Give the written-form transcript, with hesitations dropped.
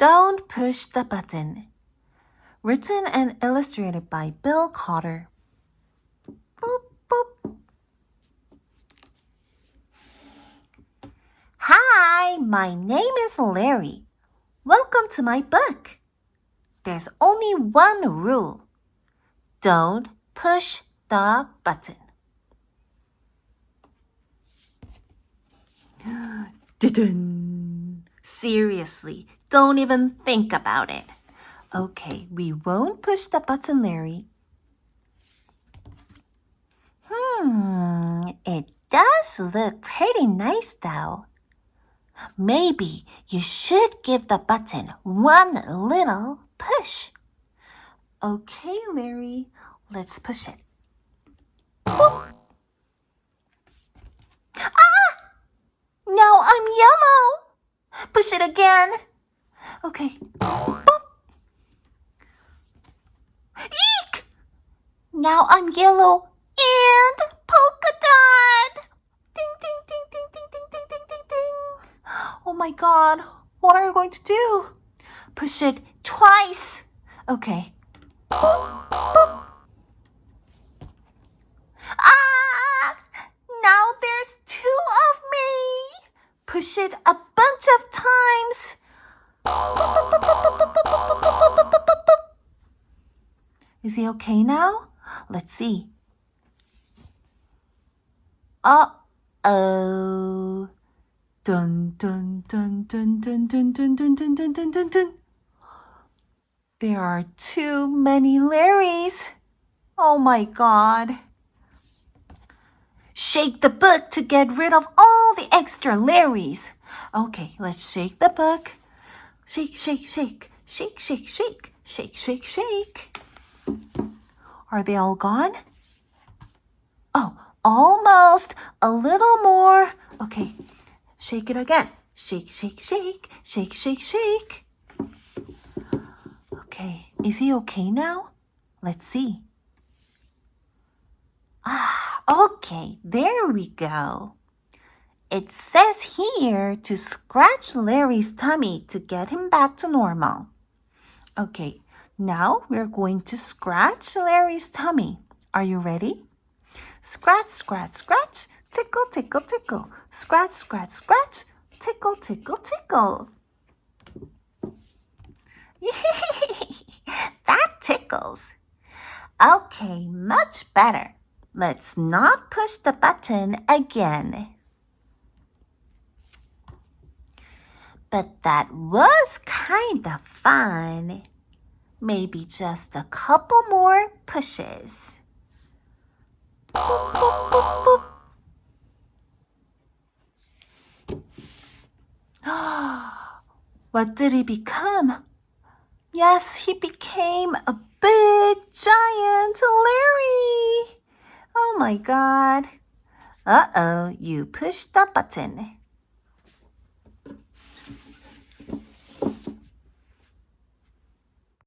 Don't push the button. Written and illustrated by Bill Cotter. Boop, boop. Hi, my name is Larry. Welcome to my book. There's only one rule. Don't push the button. Dun-dun. Seriously, don't even think about it. Okay, we won't push the button, Larry. It does look pretty nice though. Maybe you should give the button one little push. Okay, Larry, let's push it. Boop. Ah! Now I'm yellow. Push it again. Okay. Boop. Eek! Now I'm yellow and polka dot. Ding, ding, ding, ding, ding, ding, ding, ding, ding, ding. Oh my God, what are you going to do? Push it twice. Okay. Boop, boop. Ah! Now there's two of me. Push it a bunch of times. Is he okay now? Let's see. Uh-oh. Dun, dun, dun, dun, dun, dun, dun, dun, dun, dun, dun, dun, dun. There are too many Larrys. Oh my God. Shake the book to get rid of all the extra Larrys. Okay, let's shake the book. Shake, shake, shake. Shake, shake, shake. Shake, shake, shake. Are they all gone? Oh, almost. A little more. Okay, shake it again. Shake, shake, shake. Shake, shake, shake. Okay, is he okay now? Let's see. Okay, there we go. It says here to scratch Larry's tummy to get him back to normal. Okay, now we're going to scratch Larry's tummy. Are you ready? Scratch, scratch, scratch. Tickle, tickle, tickle. Scratch, scratch, scratch. Tickle, tickle, tickle. That tickles. Okay, much better. Let's not push the button again. But that was kind of fun. Maybe just a couple more pushes. Boop, boop, boop, boop. What did he become? Yes, he became a big giant Larry. Oh my God. Uh-oh, you pushed the button.